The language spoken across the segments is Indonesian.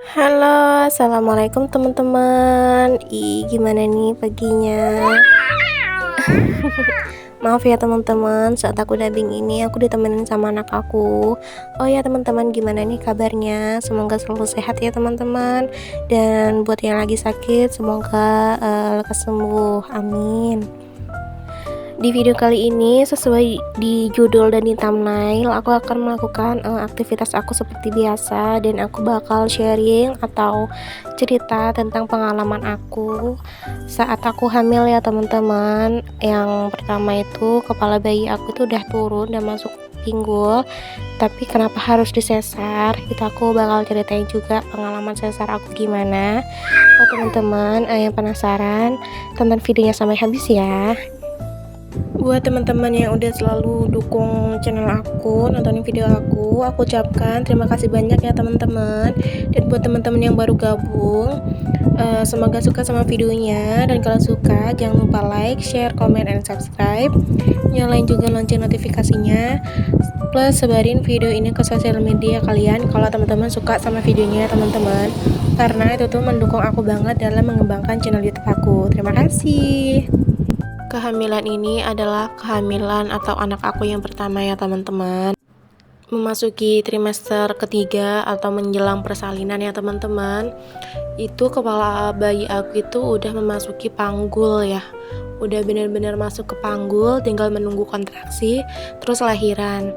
Halo, assalamualaikum teman-teman. Gimana nih paginya? Maaf ya teman-teman, saat aku dubbing ini aku ditemenin sama anak aku. Oh ya teman-teman, gimana nih kabarnya? Semoga selalu sehat ya teman-teman. Dan buat yang lagi sakit, semoga lekas sembuh. Amin. Di video kali ini, sesuai di judul dan di thumbnail, aku akan melakukan aktivitas aku seperti biasa, dan aku bakal sharing atau cerita tentang pengalaman aku saat aku hamil ya teman-teman. Yang pertama itu, kepala bayi aku tuh udah turun dan masuk pinggul, tapi kenapa harus disesar? Itu aku bakal ceritain juga pengalaman sesar aku gimana. Oh teman-teman, yang penasaran, tonton videonya sampai habis ya. Buat teman-teman yang udah selalu dukung channel aku, nontonin video aku ucapkan terima kasih banyak ya teman-teman. Dan buat teman-teman yang baru gabung, semoga suka sama videonya. Dan kalau suka, jangan lupa like, share, comment, and subscribe. Nyalain juga lonceng notifikasinya. Plus sebarin video ini ke sosial media kalian kalau teman-teman suka sama videonya teman-teman. Karena itu tuh mendukung aku banget dalam mengembangkan channel YouTube aku. Terima kasih. Kehamilan ini adalah kehamilan atau anak aku yang pertama ya teman-teman. Memasuki trimester ketiga atau menjelang persalinan ya teman-teman. Itu kepala bayi aku itu udah memasuki panggul ya. Udah benar-benar masuk ke panggul, tinggal menunggu kontraksi terus lahiran.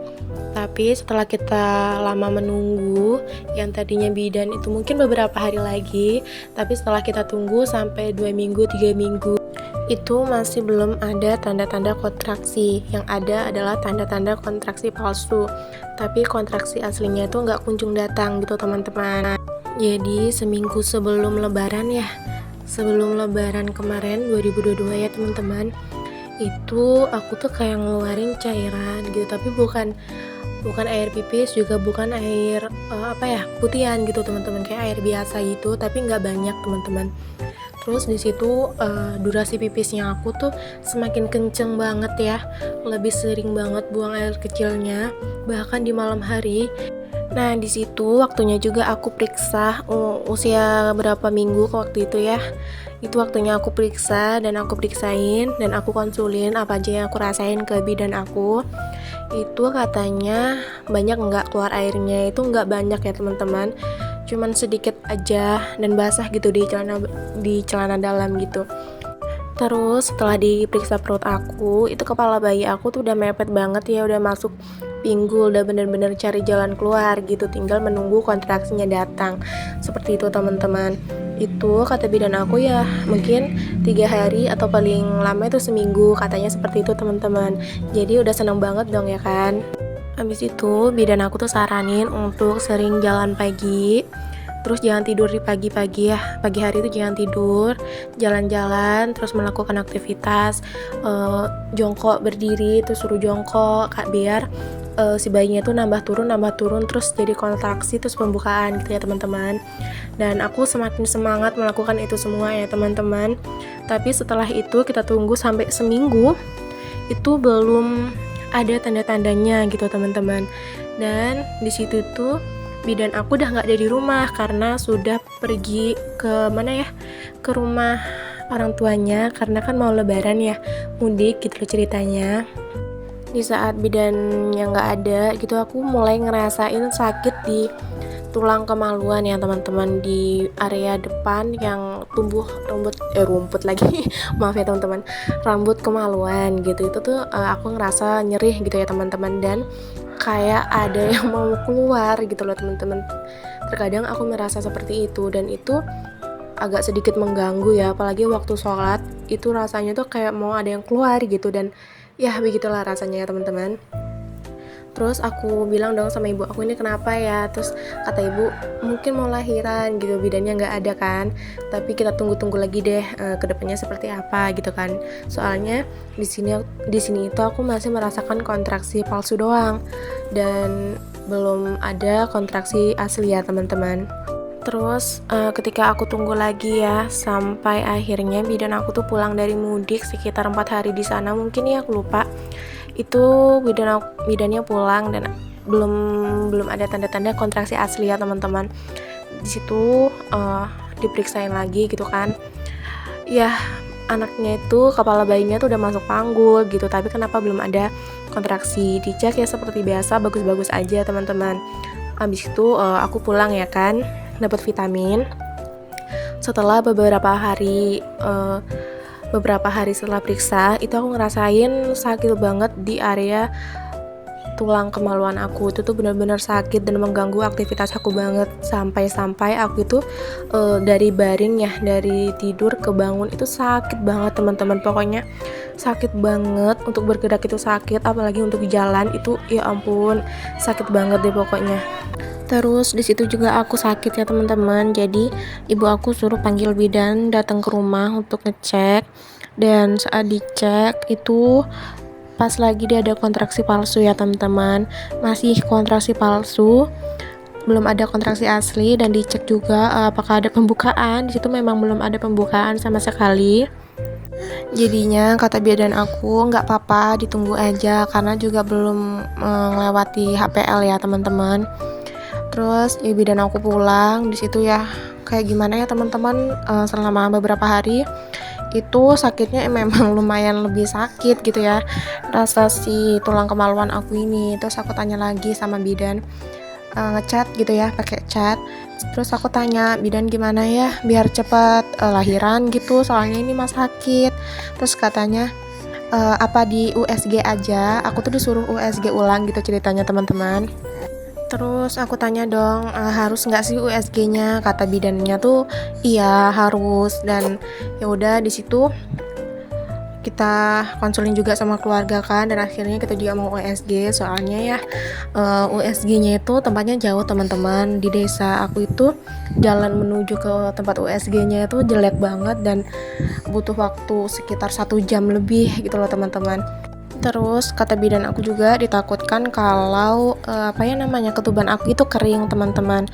Tapi setelah kita lama menunggu, yang tadinya bidan itu mungkin beberapa hari lagi, tapi setelah kita tunggu sampai 2 minggu, 3 minggu, itu masih belum ada tanda-tanda kontraksi. Yang ada adalah tanda-tanda kontraksi palsu, tapi kontraksi aslinya itu nggak kunjung datang gitu teman-teman. Jadi seminggu sebelum lebaran ya, sebelum lebaran kemarin 2022 ya teman-teman, itu aku tuh kayak ngeluarin cairan gitu, tapi bukan air pipis, juga bukan air putihan gitu teman-teman, kayak air biasa gitu, tapi nggak banyak teman-teman. Terus di situ durasi pipisnya aku tuh semakin kenceng banget ya, lebih sering banget buang air kecilnya, bahkan di malam hari. Nah di situ waktunya juga aku periksa usia berapa minggu waktu itu ya. Itu waktunya aku periksa dan aku periksain dan aku konsulin apa aja yang aku rasain ke bidan aku. Itu katanya banyak nggak keluar airnya, itu nggak banyak ya teman-teman, cuman sedikit aja dan basah gitu di celana dalam gitu. Terus setelah diperiksa perut aku, itu kepala bayi aku tuh udah mepet banget ya, udah masuk pinggul, udah bener-bener cari jalan keluar gitu, tinggal menunggu kontraksinya datang. Seperti itu teman-teman. Itu kata bidan aku ya mungkin 3 hari atau paling lama itu seminggu, katanya seperti itu teman-teman. Jadi udah seneng banget dong ya kan. Habis itu bidan aku tuh saranin untuk sering jalan pagi, terus jangan tidur di pagi-pagi ya, pagi hari itu jangan tidur, jalan-jalan, terus melakukan aktivitas jongkok berdiri, terus suruh jongkok biar si bayinya tuh nambah turun terus jadi kontraksi terus pembukaan gitu ya teman-teman. Dan aku semakin semangat melakukan itu semua ya teman-teman. Tapi setelah itu kita tunggu sampai seminggu, itu belum ada tanda-tandanya gitu teman-teman. Dan di situ tuh bidan aku udah nggak ada di rumah karena sudah pergi ke mana ya, ke rumah orang tuanya karena kan mau lebaran ya, mudik gitu loh ceritanya. Di saat bidan yang nggak ada gitu, aku mulai ngerasain sakit di tulang kemaluan ya teman-teman, di area depan yang tumbuh rumput lagi maaf ya teman-teman, rambut kemaluan gitu. Itu tuh aku ngerasa nyerih gitu ya teman-teman, dan kayak ada yang mau keluar gitu loh teman-teman. Terkadang aku merasa seperti itu, dan itu agak sedikit mengganggu ya, apalagi waktu sholat itu rasanya tuh kayak mau ada yang keluar gitu, dan ya begitulah rasanya ya teman-teman. Terus aku bilang dong sama ibu aku, ini kenapa ya? Terus kata ibu mungkin mau lahiran gitu, bidannya nggak ada kan, tapi kita tunggu lagi deh kedepannya seperti apa gitu kan. Soalnya di sini itu aku masih merasakan kontraksi palsu doang dan belum ada kontraksi asli ya teman-teman. Terus ketika aku tunggu lagi ya, sampai akhirnya bidan aku tuh pulang dari mudik sekitar 4 hari di sana mungkin ya, aku lupa. Itu bidannya pulang dan belum ada tanda-tanda kontraksi asli ya teman-teman. di situ diperiksain lagi gitu kan. Ya, anaknya itu, kepala bayinya tuh udah masuk panggul gitu, tapi kenapa belum ada kontraksi. Dicek ya seperti biasa, bagus-bagus aja teman-teman. Habis itu aku pulang ya kan, dapat vitamin. Setelah beberapa hari setelah periksa, itu aku ngerasain sakit banget di area tulang kemaluan aku. Itu tuh benar-benar sakit dan mengganggu aktivitas aku banget, sampai aku itu dari baring ya, dari tidur ke bangun itu sakit banget teman-teman. Pokoknya sakit banget, untuk bergerak itu sakit, apalagi untuk jalan itu ya ampun sakit banget deh pokoknya. Terus di situ juga aku sakit ya teman-teman. Jadi ibu aku suruh panggil bidan datang ke rumah untuk ngecek. Dan saat dicek itu pas lagi dia ada kontraksi palsu ya teman-teman. Masih kontraksi palsu, belum ada kontraksi asli. Dan dicek juga apakah ada pembukaan. Di situ memang belum ada pembukaan sama sekali. Jadinya kata bidan aku nggak apa-apa, ditunggu aja karena juga belum melewati HPL ya teman-teman. Terus ya bidan aku pulang. Di situ ya kayak gimana ya teman-teman, selama beberapa hari itu sakitnya memang lumayan lebih sakit gitu ya, rasa si tulang kemaluan aku ini. Terus aku tanya lagi sama bidan, ngechat gitu ya, pakai chat. Terus aku tanya, bidan gimana ya biar cepat lahiran gitu, soalnya ini mas sakit. Terus katanya apa di USG aja. Aku tuh disuruh USG ulang gitu ceritanya teman-teman. Terus aku tanya dong, harus nggak sih USG-nya? Kata bidannya tuh iya harus. Dan ya udah di situ kita konseling juga sama keluarga kan, dan akhirnya kita juga mau USG. Soalnya ya USG-nya itu tempatnya jauh teman-teman. Di desa aku itu jalan menuju ke tempat USG-nya itu jelek banget dan butuh waktu sekitar 1 jam lebih gitu loh teman-teman. Terus kata bidan aku juga ditakutkan kalau ketuban aku itu kering teman-teman.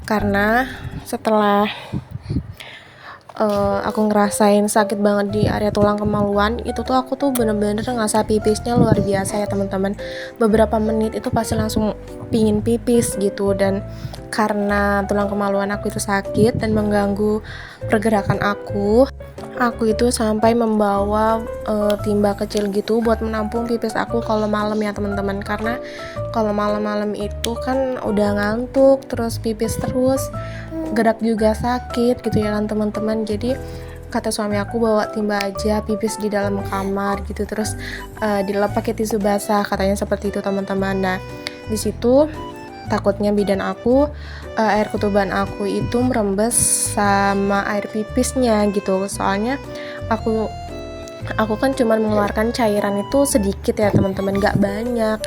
Karena setelah aku ngerasain sakit banget di area tulang kemaluan, itu tuh aku tuh bener-bener ngerasa pipisnya luar biasa ya teman-teman. Beberapa menit itu pasti langsung pingin pipis gitu. Dan karena tulang kemaluan aku itu sakit dan mengganggu pergerakan aku itu sampai membawa timba kecil gitu buat menampung pipis aku kalau malam ya teman-teman. Karena kalau malam-malam itu kan udah ngantuk, terus pipis terus, gerak juga sakit gitu ya kan teman-teman. Jadi kata suami aku bawa timba aja, pipis di dalam kamar gitu, terus dilap pakai tisu basah, katanya seperti itu teman-teman. Nah di situ takutnya bidan aku air ketuban aku itu merembes sama air pipisnya gitu. Soalnya aku kan cuma mengeluarkan cairan itu sedikit ya teman-teman, gak banyak.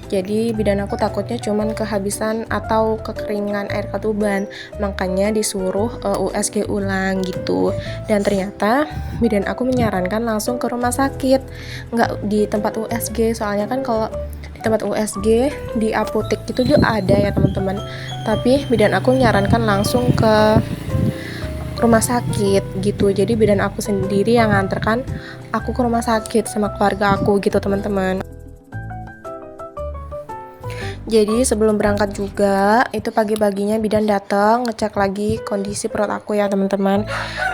Jadi bidan aku takutnya cuman kehabisan atau kekeringan air ketuban, makanya disuruh USG ulang gitu. Dan ternyata bidan aku menyarankan langsung ke rumah sakit, nggak di tempat USG. Soalnya kan kalau di tempat USG di apotek itu juga ada ya teman-teman, tapi bidan aku menyarankan langsung ke rumah sakit gitu. Jadi bidan aku sendiri yang nganterkan aku ke rumah sakit sama keluarga aku gitu teman-teman. Jadi sebelum berangkat juga itu pagi-paginya bidan datang ngecek lagi kondisi perut aku ya teman-teman.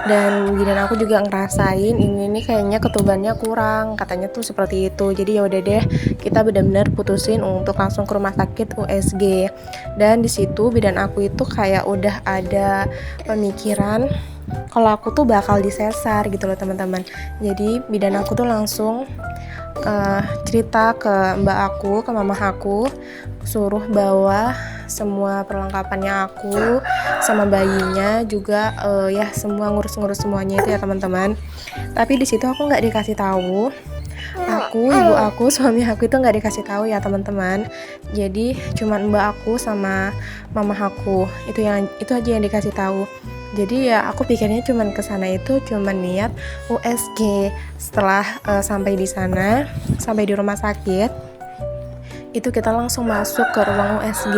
Dan bidan aku juga ngerasain ini nih kayaknya ketubannya kurang, katanya tuh seperti itu. Jadi ya udah deh, kita benar-benar putusin untuk langsung ke rumah sakit USG. Dan di situ bidan aku itu kayak udah ada pemikiran kalau aku tuh bakal disesar gitu loh teman-teman. Jadi bidan aku tuh langsung cerita ke mbak aku, ke mama aku, suruh bawa semua perlengkapannya aku sama bayinya juga, ya semua ngurus-ngurus semuanya itu ya teman-teman. Tapi di situ aku nggak dikasih tahu, ibu aku, suami aku itu nggak dikasih tahu ya teman-teman. Jadi cuman mbak aku sama mama aku itu aja yang dikasih tahu. Jadi ya aku pikirnya cuman kesana itu cuman niat USG. Setelah sampai di sana, sampai di rumah sakit, itu kita langsung masuk ke ruang USG.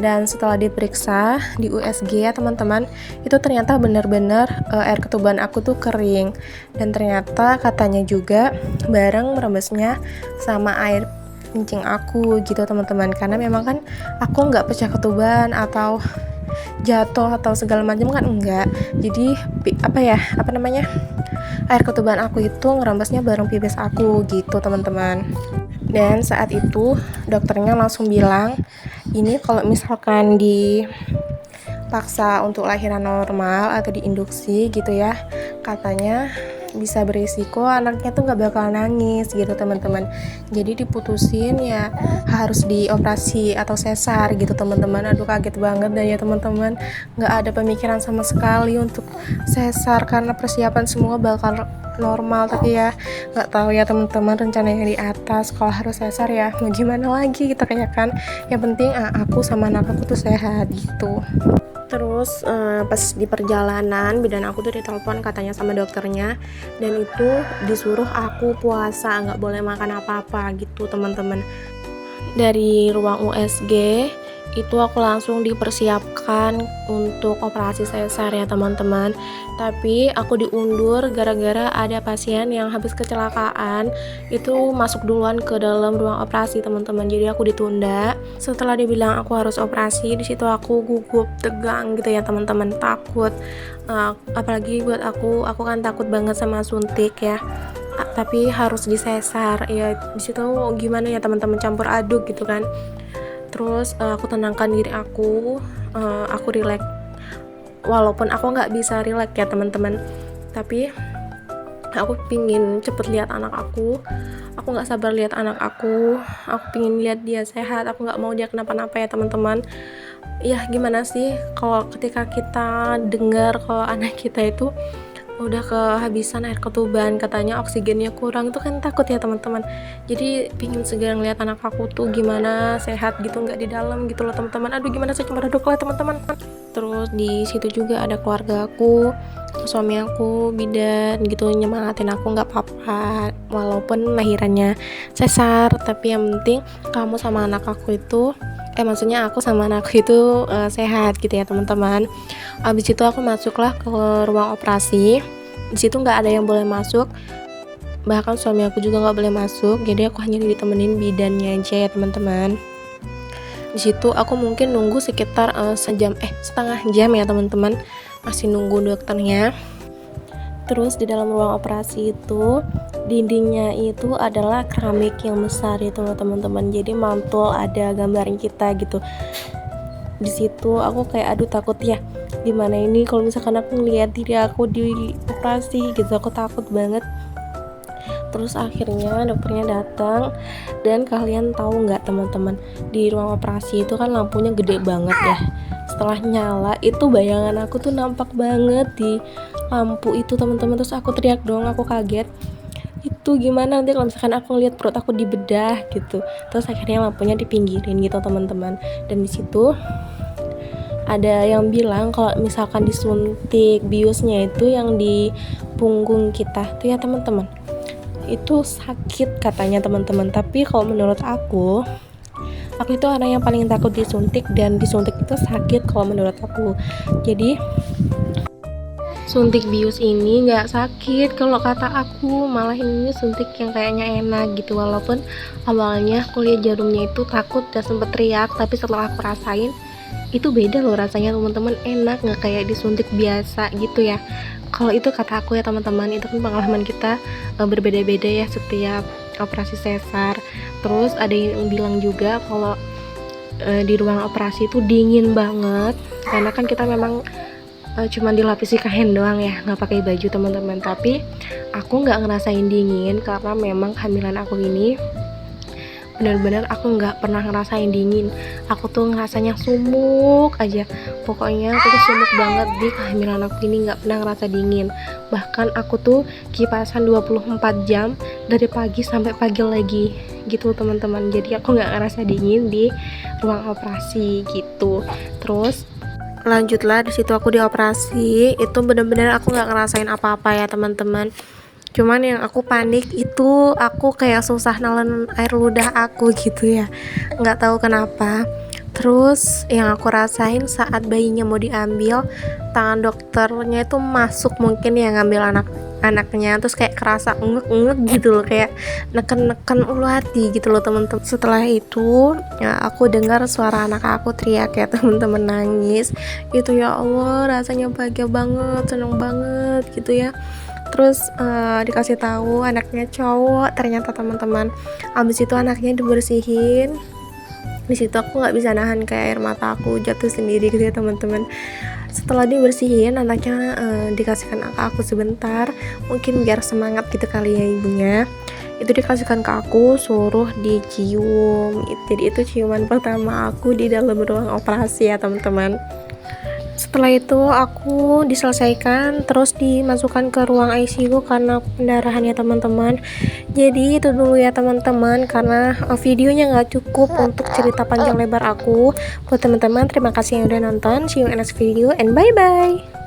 Dan setelah diperiksa di USG ya teman-teman, itu ternyata benar-benar air ketuban aku tuh kering. Dan ternyata katanya juga bareng merembesnya sama air kencing aku gitu teman-teman. Karena memang kan aku nggak pecah ketuban atau jatuh atau segala macam kan enggak. Jadi air ketuban aku itu ngerembesnya bareng pipis aku gitu teman-teman. Dan saat itu dokternya langsung bilang, ini kalau misalkan dipaksa untuk lahiran normal atau diinduksi gitu ya, katanya bisa berisiko anaknya tuh nggak bakal nangis gitu teman-teman. Jadi diputusin ya harus dioperasi atau sesar gitu teman-teman. Aduh kaget banget dan ya teman-teman, nggak ada pemikiran sama sekali untuk sesar karena persiapan semua bakal normal, tapi ya nggak tahu ya teman-teman, rencananya di atas kalau harus sesar ya mau gimana lagi kita kayak kan, yang penting aku sama anak aku tuh sehat gitu. Terus pas di perjalanan bidan aku tuh ditelepon katanya sama dokternya, dan itu disuruh aku puasa, nggak boleh makan apa-apa gitu teman-teman. Dari ruang USG itu aku langsung dipersiapkan untuk operasi sesar ya teman-teman, tapi aku diundur gara-gara ada pasien yang habis kecelakaan itu masuk duluan ke dalam ruang operasi teman-teman, jadi aku ditunda. Setelah dibilang aku harus operasi, di situ aku gugup, tegang gitu ya teman-teman, takut. Apalagi buat aku kan takut banget sama suntik ya, tapi harus disesar ya. Di situ gimana ya teman-teman, campur aduk gitu kan. Terus aku tenangkan diri aku rileks, walaupun aku nggak bisa rileks ya teman-teman, tapi aku pingin cepet lihat anak aku nggak sabar lihat anak aku pingin lihat dia sehat, aku nggak mau dia kenapa-napa ya teman-teman. Ya gimana sih kalau ketika kita dengar kalau anak kita itu udah kehabisan air ketuban, katanya oksigennya kurang, itu kan takut ya teman-teman. Jadi pingin segera ngeliat anak aku tuh gimana sehat gitu, nggak di dalam gitu loh teman-teman. Aduh gimana sih, cuma duduk lah teman-teman. Terus di situ juga ada keluarga aku, suami aku, bidan gitu nyemangatin aku, nggak apa-apa walaupun lahirannya sesar, tapi yang penting kamu sama anak aku itu maksudnya aku sama anakku itu sehat gitu ya teman-teman. Abis itu aku masuklah ke ruang operasi. Di situ nggak ada yang boleh masuk, bahkan suami aku juga nggak boleh masuk. Jadi aku hanya ditemenin bidannya aja ya teman-teman. Di situ aku mungkin nunggu sekitar setengah jam ya teman-teman, masih nunggu dokternya. Terus di dalam ruang operasi itu dindingnya itu adalah keramik yang besar itu loh teman-teman, jadi mantul ada gambaran kita gitu. Di situ aku kayak aduh takut ya, gimana ini kalau misalkan aku ngeliat diri aku di operasi gitu, aku takut banget. Terus akhirnya dokternya datang, dan kalian tahu nggak teman-teman, di ruang operasi itu kan lampunya gede banget ya. Setelah nyala itu bayangan aku tuh nampak banget di lampu itu teman-teman. Terus aku teriak dong, aku kaget. Itu gimana nanti kalau misalkan aku lihat perut aku dibedah gitu. Terus akhirnya lampunya dipinggirin gitu teman-teman. Dan di situ ada yang bilang kalau misalkan disuntik biusnya itu yang di punggung kita tuh ya teman-teman, itu sakit katanya teman-teman. Tapi kalau menurut aku itu orang yang paling takut disuntik, dan disuntik itu sakit kalau menurut aku. Jadi suntik bius ini nggak sakit kalau kata aku, malah ini suntik yang kayaknya enak gitu. Walaupun awalnya aku lihat jarumnya itu takut dan sempet teriak, tapi setelah aku rasain itu beda loh rasanya teman-teman, enak, nggak kayak disuntik biasa gitu ya. Kalau itu kata aku ya teman-teman, itu kan pengalaman kita berbeda-beda ya setiap operasi sesar. Terus ada yang bilang juga kalau di ruang operasi itu dingin banget, karena kan kita memang cuma dilapisi kain doang ya, nggak pakai baju teman-teman. Tapi aku nggak ngerasain dingin karena memang kehamilan aku ini benar-benar aku nggak pernah ngerasain dingin. Aku tuh ngerasanya sumuk aja, pokoknya aku tuh sumuk banget di kehamilan aku ini, nggak pernah ngerasa dingin. Bahkan aku tuh kipasan 24 jam dari pagi sampai pagi lagi gitu teman-teman. Jadi aku nggak ngerasa dingin di ruang operasi gitu. Terus lanjutlah, di situ aku dioperasi, itu benar-benar aku nggak ngerasain apa-apa ya teman-teman. Cuman yang aku panik itu aku kayak susah nelen air ludah aku gitu ya, nggak tahu kenapa. Terus yang aku rasain saat bayinya mau diambil, tangan dokternya itu masuk mungkin ya ngambil anaknya, terus kayak kerasa ngek-ngek gitu loh, kayak neken-neken ulu hati gitu loh teman-teman. Setelah itu ya aku dengar suara anak aku teriak ya teman-teman, nangis gitu. Ya Allah, rasanya bahagia banget, seneng banget gitu ya. Terus dikasih tahu anaknya cowok ternyata teman-teman. Abis itu anaknya dibersihin. Di situ aku nggak bisa nahan, kayak air mata aku jatuh sendiri gitu ya teman-teman. Setelah dibersihin anaknya, dikasihkan ke aku sebentar, mungkin biar semangat gitu kali ya ibunya. Itu dikasihkan ke aku, suruh dicium. Jadi itu ciuman pertama aku di dalam ruang operasi ya teman-teman. Setelah itu aku diselesaikan, terus dimasukkan ke ruang ICU karena pendarahan ya teman-teman. Jadi itu dulu ya teman-teman, karena videonya nggak cukup untuk cerita panjang lebar aku. Buat teman-teman, terima kasih yang udah nonton. See you in next video and bye bye.